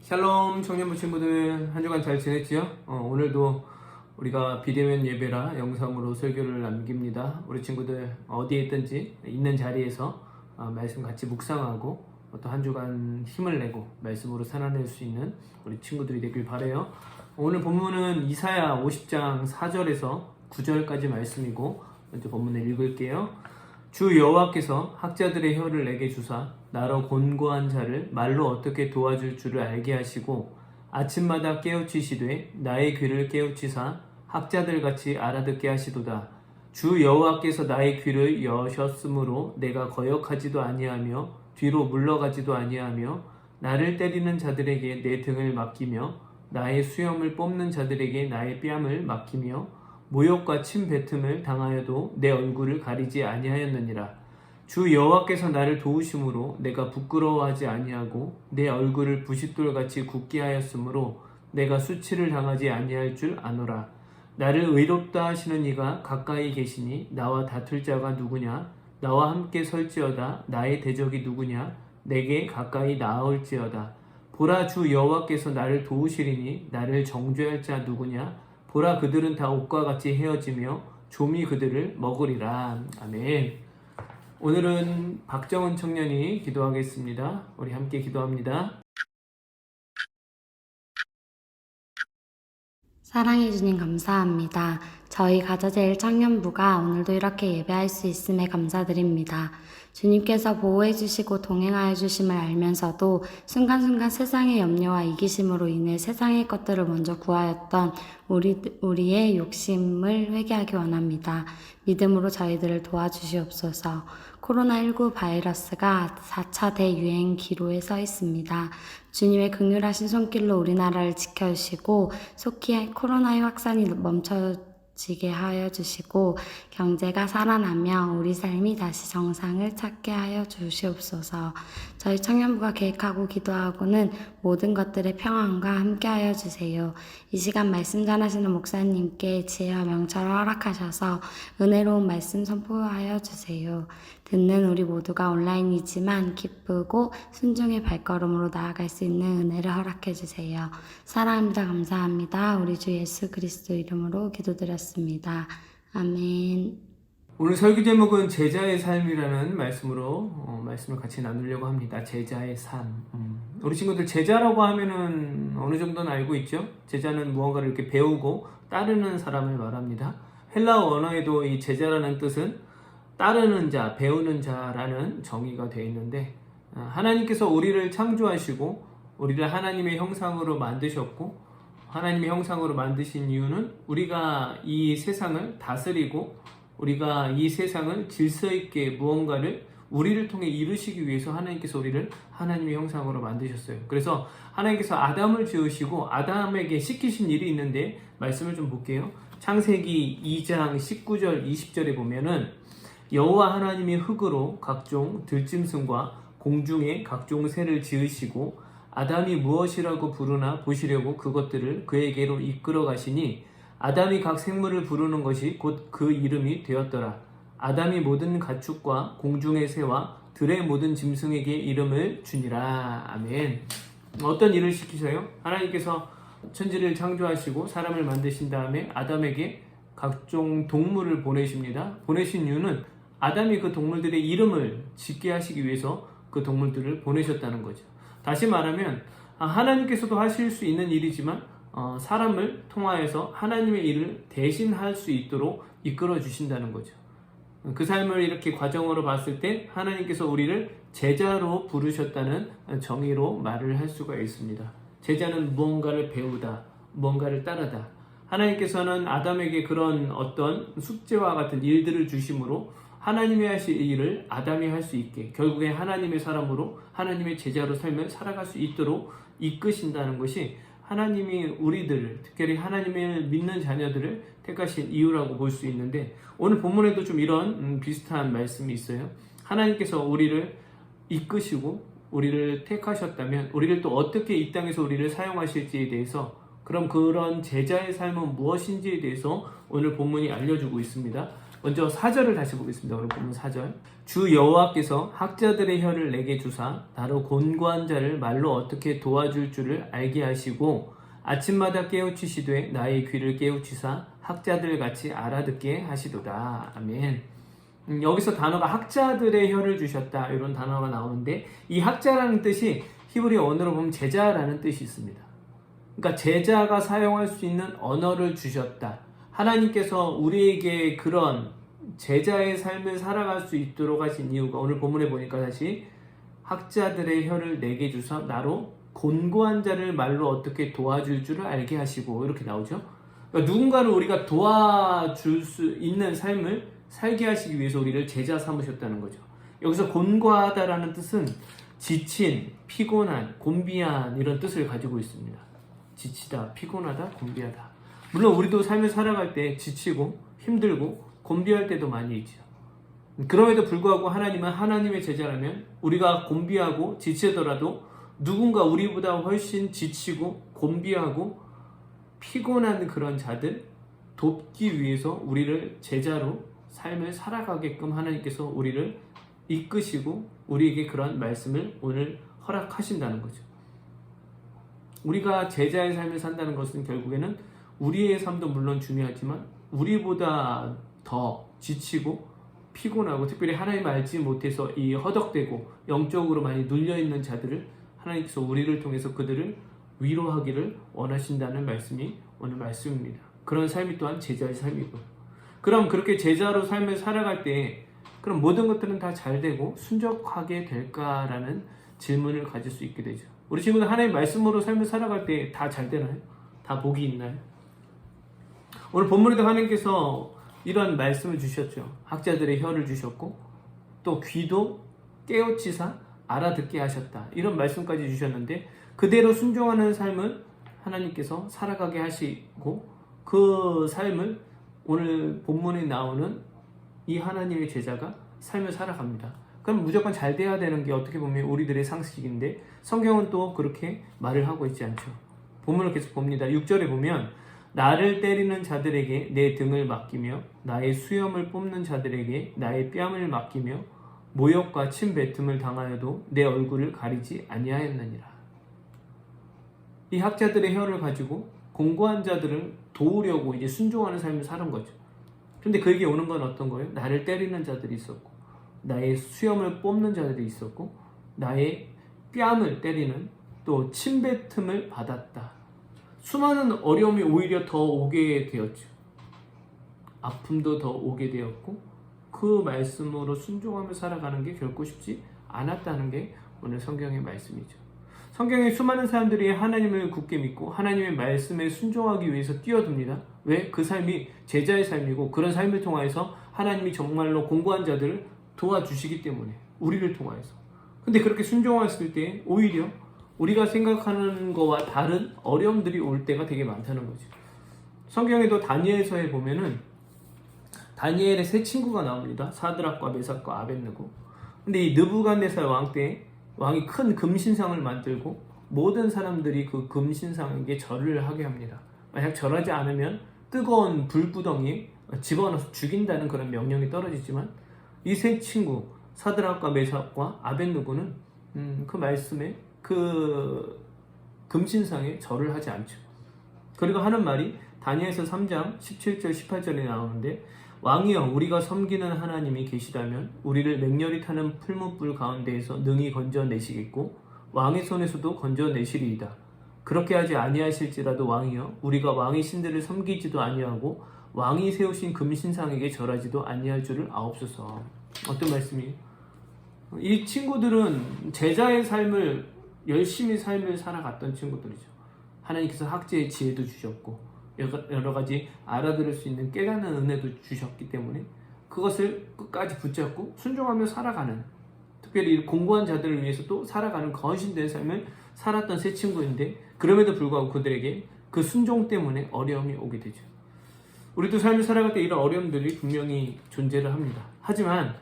샬롬 청년부 친구들, 한 주간 잘 지냈지요? 오늘도 우리가 비대면 예배라 영상으로 설교를 남깁니다. 우리 친구들 어디에 있든지 있는 자리에서 말씀 같이 묵상하고 또 한 주간 힘을 내고 말씀으로 살아낼 수 있는 우리 친구들이 되길 바라요. 오늘 본문은 이사야 50장 4절에서 9절까지 말씀이고 먼저 본문을 읽을게요. 주 여호와께서 학자들의 혀를 내게 주사 나로 곤고한 자를 말로 어떻게 도와줄 줄을 알게 하시고 아침마다 깨우치시되 나의 귀를 깨우치사 학자들같이 알아듣게 하시도다. 주 여호와께서 나의 귀를 여셨으므로 내가 거역하지도 아니하며 뒤로 물러가지도 아니하며 나를 때리는 자들에게 내 등을 맡기며 나의 수염을 뽑는 자들에게 나의 뺨을 맡기며 모욕과 침뱉음을 당하여도 내 얼굴을 가리지 아니하였느니라. 주 여호와께서 나를 도우심으로 내가 부끄러워하지 아니하고 내 얼굴을 부싯돌같이 굳게 하였으므로 내가 수치를 당하지 아니할 줄 아노라. 나를 의롭다 하시는 이가 가까이 계시니 나와 다툴 자가 누구냐? 나와 함께 설지어다. 나의 대적이 누구냐? 내게 가까이 나아올지어다. 보라, 주 여호와께서 나를 도우시리니 나를 정죄할 자 누구냐? 보라, 그들은 다 옷과 같이 헤어지며 좀이 그들을 먹으리라. 아멘. 오늘은 박정은 청년이 기도하겠습니다. 우리 함께 기도합니다. 사랑해 주님 감사합니다. 저희 가자제일 청년부가 오늘도 이렇게 예배할 수 있음에 감사드립니다. 주님께서 보호해 주시고 동행하여 주심을 알면서도 순간순간 세상의 염려와 이기심으로 인해 세상의 것들을 먼저 구하였던 우리의 욕심을 회개하기 원합니다. 믿음으로 저희들을 도와주시옵소서. 코로나19 바이러스가 4차 대유행 기로에 서 있습니다. 주님의 긍휼하신 손길로 우리나라를 지켜주시고 속히 코로나의 확산이 멈춰지게 하여 주시고 경제가 살아나며 우리 삶이 다시 정상을 찾게 하여 주시옵소서. 저희 청년부가 계획하고 기도하고는 모든 것들의 평안과 함께 하여 주세요. 이 시간 말씀 전하시는 목사님께 지혜와 명철을 허락하셔서 은혜로운 말씀 선포하여 주세요. 듣는 우리 모두가 온라인이지만 기쁘고 순종의 발걸음으로 나아갈 수 있는 은혜를 허락해 주세요. 사랑합니다. 감사합니다. 우리 주 예수 그리스도 이름으로 기도드렸습니다. 아멘. 오늘 설교 제목은 제자의 삶이라는 말씀으로 말씀을 같이 나누려고 합니다. 제자의 삶. 우리 친구들 제자라고 하면은 어느 정도는 알고 있죠? 제자는 무언가를 이렇게 배우고 따르는 사람을 말합니다. 헬라어 언어에도 이 제자라는 뜻은 따르는 자, 배우는 자라는 정의가 되어 있는데 하나님께서 우리를 창조하시고 우리를 하나님의 형상으로 만드셨고 하나님의 형상으로 만드신 이유는 우리가 이 세상을 다스리고 우리가 이 세상을 질서 있게 무언가를 우리를 통해 이루시기 위해서 하나님께서 우리를 하나님의 형상으로 만드셨어요. 그래서 하나님께서 아담을 지으시고 아담에게 시키신 일이 있는데 말씀을 좀 볼게요. 창세기 2장 19절 20절에 보면은 여호와 하나님이 흙으로 각종 들짐승과 공중의 각종 새를 지으시고 아담이 무엇이라고 부르나 보시려고 그것들을 그에게로 이끌어 가시니 아담이 각 생물을 부르는 것이 곧 그 이름이 되었더라. 아담이 모든 가축과 공중의 새와 들의 모든 짐승에게 이름을 주니라. 아멘. 어떤 일을 시키셔요? 하나님께서 천지를 창조하시고 사람을 만드신 다음에 아담에게 각종 동물을 보내십니다. 보내신 이유는 아담이 그 동물들의 이름을 짓게 하시기 위해서 그 동물들을 보내셨다는 거죠. 다시 말하면 하나님께서도 하실 수 있는 일이지만 사람을 통하여서 하나님의 일을 대신할 수 있도록 이끌어 주신다는 거죠. 그 삶을 이렇게 과정으로 봤을 때 하나님께서 우리를 제자로 부르셨다는 정의로 말을 할 수가 있습니다. 제자는 무언가를 배우다, 무언가를 따르다. 하나님께서는 아담에게 그런 어떤 숙제와 같은 일들을 주심으로 하나님이 하실 일을 아담이 할 수 있게 결국에 하나님의 사람으로 하나님의 제자로 살며 살아갈 수 있도록 이끄신다는 것이 하나님이 우리들을 특별히 하나님을 믿는 자녀들을 택하신 이유라고 볼 수 있는데 오늘 본문에도 좀 이런 비슷한 말씀이 있어요. 하나님께서 우리를 이끄시고 우리를 택하셨다면 우리를 또 어떻게 이 땅에서 우리를 사용하실지에 대해서 그럼 그런 제자의 삶은 무엇인지에 대해서 오늘 본문이 알려주고 있습니다. 먼저 4절을 다시 보겠습니다. 오늘 본문 4절. 주 여호와께서 학자들의 혀를 내게 주사 나로 곤고한 자를 말로 어떻게 도와줄 줄을 알게 하시고 아침마다 깨우치시되 나의 귀를 깨우치사 학자들 같이 알아듣게 하시도다. 아멘. 여기서 단어가 학자들의 혀를 주셨다, 이런 단어가 나오는데, 이 학자라는 뜻이 히브리 언어로 보면 제자라는 뜻이 있습니다. 그러니까 제자가 사용할 수 있는 언어를 주셨다. 하나님께서 우리에게 그런 제자의 삶을 살아갈 수 있도록 하신 이유가, 오늘 본문에 보니까 다시 학자들의 혀를 내게 주사 나로 곤고한 자를 말로 어떻게 도와줄 줄을 알게 하시고, 이렇게 나오죠. 그러니까 누군가를 우리가 도와줄 수 있는 삶을 살게 하시기 위해서 우리를 제자 삼으셨다는 거죠. 여기서 곤고하다라는 뜻은 지친, 피곤한, 곤비한, 이런 뜻을 가지고 있습니다. 지치다, 피곤하다, 곤비하다. 물론 우리도 삶을 살아갈 때 지치고 힘들고 곤비할 때도 많이 있죠. 그럼에도 불구하고 하나님은 하나님의 제자라면 우리가 곤비하고 지치더라도 누군가 우리보다 훨씬 지치고 곤비하고 피곤한 그런 자들 돕기 위해서 우리를 제자로 삶을 살아가게끔 하나님께서 우리를 이끄시고 우리에게 그런 말씀을 오늘 허락하신다는 거죠. 우리가 제자의 삶을 산다는 것은 결국에는 우리의 삶도 물론 중요하지만 우리보다 더 지치고 피곤하고, 특별히 하나님 알지 못해서 이 허덕대고 영적으로 많이 눌려있는 자들을 하나님께서 우리를 통해서 그들을 위로하기를 원하신다는 말씀이 오늘 말씀입니다. 그런 삶이 또한 제자의 삶이고, 그럼 그렇게 제자로 삶을 살아갈 때 그럼 모든 것들은 다 잘 되고 순적하게 될까라는 질문을 가질 수 있게 되죠. 우리 친구들 하나님의 말씀으로 삶을 살아갈 때 다 잘 되나요? 다 복이 있나요? 오늘 본문에도 하나님께서 이런 말씀을 주셨죠. 학자들의 혀를 주셨고 또 귀도 깨우치사 알아듣게 하셨다, 이런 말씀까지 주셨는데, 그대로 순종하는 삶을 하나님께서 살아가게 하시고 그 삶을 오늘 본문에 나오는 이 하나님의 제자가 삶을 살아갑니다. 그럼 무조건 잘 돼야 되는 게 어떻게 보면 우리들의 상식인데, 성경은 또 그렇게 말을 하고 있지 않죠. 본문을 계속 봅니다. 6절에 보면 나를 때리는 자들에게 내 등을 맡기며 나의 수염을 뽑는 자들에게 나의 뺨을 맡기며 모욕과 침뱉음을 당하여도 내 얼굴을 가리지 아니하였느니라. 이 학자들의 혀를 가지고 공고한 자들을 도우려고 이제 순종하는 삶을 사는 거죠. 그런데 그에게 오는 건 어떤 거예요? 나를 때리는 자들이 있었고, 나의 수염을 뽑는 자들이 있었고, 나의 뺨을 때리는, 또 침뱉음을 받았다. 수많은 어려움이 오히려 더 오게 되었죠. 아픔도 더 오게 되었고, 그 말씀으로 순종하며 살아가는 게 결코 쉽지 않았다는 게 오늘 성경의 말씀이죠. 성경에 수많은 사람들이 하나님을 굳게 믿고 하나님의 말씀에 순종하기 위해서 뛰어듭니다. 왜? 그 삶이 제자의 삶이고, 그런 삶을 통하여서 하나님이 정말로 공고한 자들을 도와주시기 때문에, 우리를 통하여서. 근데 그렇게 순종했을 때 오히려 우리가 생각하는 것과 다른 어려움들이 올 때가 되게 많다는 거죠. 성경에도 다니엘서에 보면은 다니엘의 세 친구가 나옵니다. 사드락과 메삭과 아벳느고. 근데 이 느부갓네살 왕 때 왕이 큰 금신상을 만들고 모든 사람들이 그 금신상에게 절을 하게 합니다. 만약 절하지 않으면 뜨거운 불구덩이에 집어넣어서 죽인다는 그런 명령이 떨어지지만, 이 세 친구 사드락과 메삭과 아벳느고는 그 말씀에 그 금신상에 절을 하지 않죠. 그리고 하는 말이 다니엘서 3장 17절 18절에 나오는데, 왕이여 우리가 섬기는 하나님이 계시다면 우리를 맹렬히 타는 풀무불 가운데에서 능히 건져내시겠고 왕의 손에서도 건져내시리이다. 그렇게 하지 아니하실지라도 왕이여 우리가 왕의 신들을 섬기지도 아니하고 왕이 세우신 금신상에게 절하지도 아니할 줄을 아옵소서. 어떤 말씀이에요? 이 친구들은 제자의 삶을 열심히 삶을 살아갔던 친구들이죠. 하나님께서 학자의 지혜도 주셨고 여러 가지 알아들을 수 있는 깨닫는 은혜도 주셨기 때문에 그것을 끝까지 붙잡고 순종하며 살아가는, 특별히 공고한 자들을 위해서도 살아가는 거신된 삶을 살았던 세 친구인데, 그럼에도 불구하고 그들에게 그 순종 때문에 어려움이 오게 되죠. 우리도 삶을 살아갈 때 이런 어려움들이 분명히 존재를 합니다. 하지만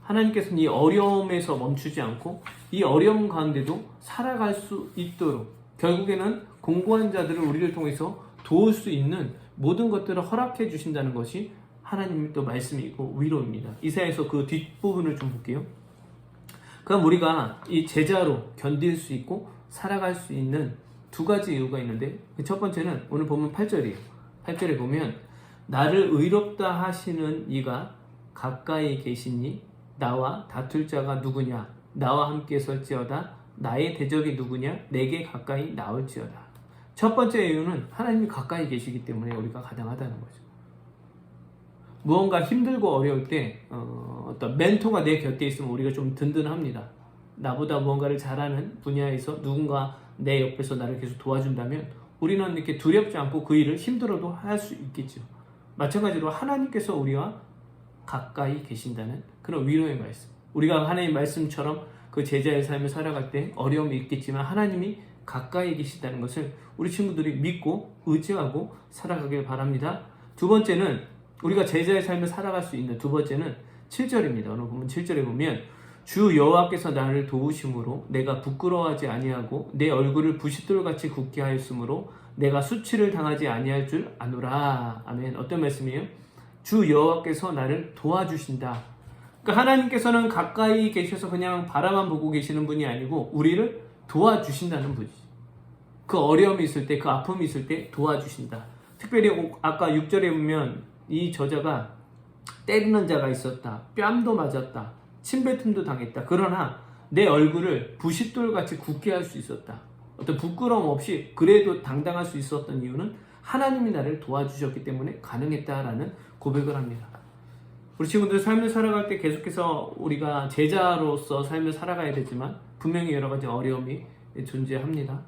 하나님께서는 이 어려움에서 멈추지 않고 이 어려움 가운데도 살아갈 수 있도록 결국에는 공고한 자들을 우리를 통해서 도울 수 있는 모든 것들을 허락해 주신다는 것이 하나님의 또 말씀이고 위로입니다. 이사야서 그 뒷부분을 좀 볼게요. 그럼 우리가 이 제자로 견딜 수 있고 살아갈 수 있는 두 가지 이유가 있는데, 첫 번째는 오늘 보면 8절이에요. 8절에 보면 나를 의롭다 하시는 이가 가까이 계시니 나와 다툴 자가 누구냐? 나와 함께 설지어다. 나의 대적이 누구냐? 내게 가까이 나올지어다. 첫 번째 이유는 하나님이 가까이 계시기 때문에 우리가 가능하다는 거죠. 무언가 힘들고 어려울 때 어떤 멘토가 내 곁에 있으면 우리가 좀 든든합니다. 나보다 무언가를 잘하는 분야에서 누군가 내 옆에서 나를 계속 도와준다면 우리는 이렇게 두렵지 않고 그 일을 힘들어도 할 수 있겠죠. 마찬가지로 하나님께서 우리와 가까이 계신다는 그런 위로의 말씀. 우리가 하나님 말씀처럼 그 제자의 삶을 살아갈 때 어려움이 있겠지만 하나님이 가까이 계시다는 것을 우리 친구들이 믿고 의지하고 살아가길 바랍니다. 두 번째는 우리가 제자의 삶을 살아갈 수 있는 두 번째는 7절입니다. 오늘 보면 7절에 보면 주 여호와께서 나를 도우심으로 내가 부끄러워하지 아니하고 내 얼굴을 부싯돌같이 굳게 하였으므로 내가 수치를 당하지 아니할 줄 아노라. 아멘. 어떤 말씀이에요? 주 여호와께서 나를 도와주신다. 그러니까 하나님께서는 가까이 계셔서 그냥 바라만 보고 계시는 분이 아니고 우리를 도와주신다는 분이죠. 그 어려움이 있을 때, 그 아픔이 있을 때 도와주신다. 특별히 아까 6절에 보면 이 저자가 때리는 자가 있었다. 뺨도 맞았다. 침뱉음도 당했다. 그러나 내 얼굴을 부싯돌같이 굳게 할 수 있었다. 어떤 부끄러움 없이 그래도 당당할 수 있었던 이유는 하나님이 나를 도와주셨기 때문에 가능했다라는 고백을 합니다. 우리 친구들 삶을 살아갈 때 계속해서 우리가 제자로서 삶을 살아가야 되지만 분명히 여러 가지 어려움이 존재합니다.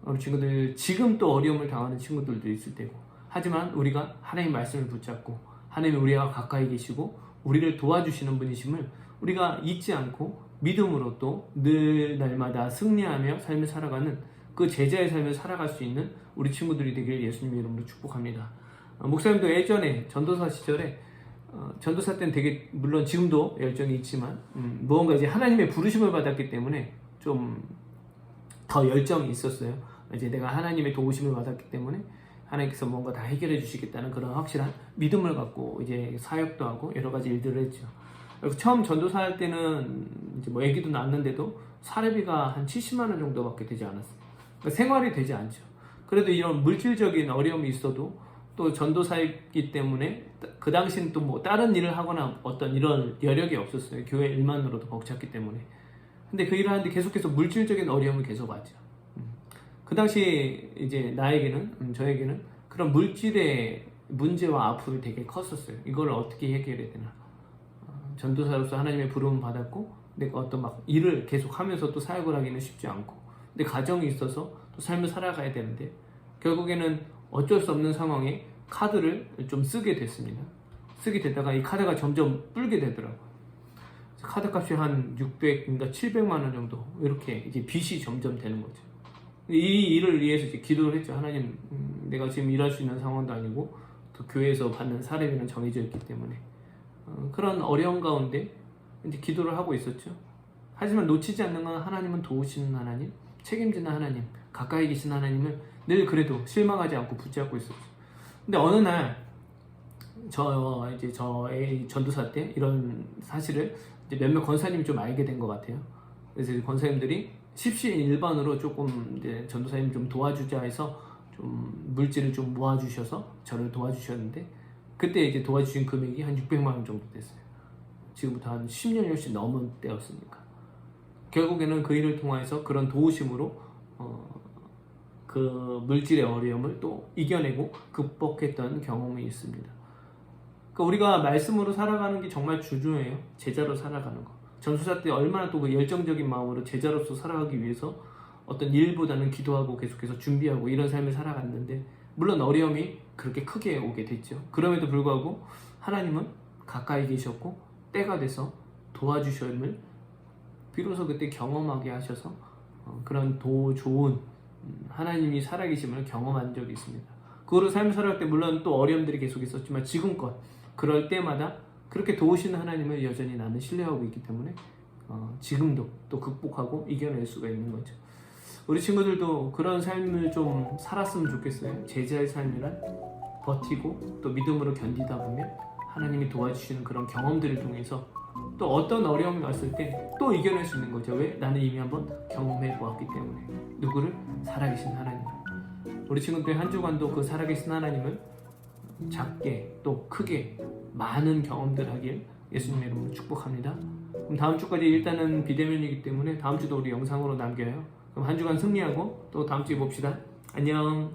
우리 친구들 지금 또 어려움을 당하는 친구들도 있을 테고, 하지만 우리가 하나님 말씀을 붙잡고 하나님이 우리와 가까이 계시고 우리를 도와주시는 분이심을 우리가 잊지 않고 믿음으로 또 늘 날마다 승리하며 삶을 살아가는 그 제자의 삶을 살아갈 수 있는 우리 친구들이 되길 예수님의 이름으로 축복합니다. 목사님도 예전에 전도사 시절에 전도사 때는 되게 물론 지금도 열정이 있지만 무언가 이제 하나님의 부르심을 받았기 때문에 좀 더 열정이 있었어요. 이제 내가 하나님의 도우심을 받았기 때문에 하나님께서 뭔가 다 해결해 주시겠다는 그런 확실한 믿음을 갖고 이제 사역도 하고 여러 가지 일들을 했죠. 그래서 처음 전도사 할 때는 이제 뭐 아기도 낳았는데도 사례비가 한 70만 원 정도밖에 되지 않았어요. 그러니까 생활이 되지 않죠. 그래도 이런 물질적인 어려움이 있어도 또 전도사였기 때문에 그 당시는 또 뭐 다른 일을 하거나 어떤 이런 여력이 없었어요. 교회 일만으로도 벅찼기 때문에. 근데 그 일을 하는데 계속해서 물질적인 어려움을 계속 왔죠. 그 당시 이제 나에게는 저에게는 그런 물질의 문제와 아픔이 되게 컸었어요. 이걸 어떻게 해결해야 되나. 전도사로서 하나님의 부름을 받았고 내가 어떤 막 일을 계속 하면서 또 사역을 하기는 쉽지 않고 근데 가정이 있어서 또 삶을 살아가야 되는데 결국에는 어쩔 수 없는 상황에 카드를 좀 쓰게 됐습니다. 쓰게 되다가 이 카드가 점점 불게 되더라고요. 카드 값이 한 600인가 700만 원 정도 이렇게 이제 빚이 점점 되는 거죠. 이 일을 위해서 이제 기도를 했죠. 하나님, 내가 지금 일할 수 있는 상황도 아니고 또 교회에서 받는 사례비는 정해져 있기 때문에 그런 어려운 가운데 이제 기도를 하고 있었죠. 하지만 놓치지 않는 건 하나님은 도우시는 하나님, 책임지는 하나님, 가까이 계신 하나님을 늘 그래도 실망하지 않고 붙잡고 있었죠. 근데 어느 날 저의 전도사 때 이런 사실을 이제 몇몇 권사님이 좀 알게 된 것 같아요. 그래서 권사님들이 십시일반으로 조금 이제 전도사님 좀 도와주자 해서 좀 물질을 좀 모아주셔서 저를 도와주셨는데 그때 이제 도와주신 금액이 한 600만 원 정도 됐어요. 지금부터 한 10년이 훨씬 넘은 때였으니까. 결국에는 그 일을 통해서 그런 도우심으로 그 물질의 어려움을 또 이겨내고 극복했던 경험이 있습니다. 그러니까 우리가 말씀으로 살아가는 게 정말 중요해요. 제자로 살아가는 거. 전도사 때 얼마나 또 그 열정적인 마음으로 제자로서 살아가기 위해서 어떤 일보다는 기도하고 계속해서 준비하고 이런 삶을 살아갔는데 물론 어려움이 그렇게 크게 오게 됐죠. 그럼에도 불구하고 하나님은 가까이 계셨고 때가 돼서 도와주심을 비로소 그때 경험하게 하셔서 그런 좋은 하나님이 살아계심을 경험한 적이 있습니다. 그거로 삶을 살아갈 때 물론 또 어려움들이 계속 있었지만 지금껏 그럴 때마다 그렇게 도우시는 하나님을 여전히 나는 신뢰하고 있기 때문에 지금도 또 극복하고 이겨낼 수가 있는 거죠. 우리 친구들도 그런 삶을 좀 살았으면 좋겠어요. 제자의 삶이란 버티고 또 믿음으로 견디다 보면 하나님이 도와주시는 그런 경험들을 통해서 또 어떤 어려움이 왔을 때 또 이겨낼 수 있는 거죠. 왜? 나는 이미 한번 경험해 보았기 때문에. 누구를? 살아계신 하나님. 우리 친구들 한 주간도 그 살아계신 하나님을 작게 또 크게 많은 경험들 하길 예수님의 이름으로 축복합니다. 그럼 다음 주까지 일단은 비대면이기 때문에 다음 주도 우리 영상으로 남겨요. 그럼 한 주간 승리하고 또 다음 주에 봅시다. 안녕.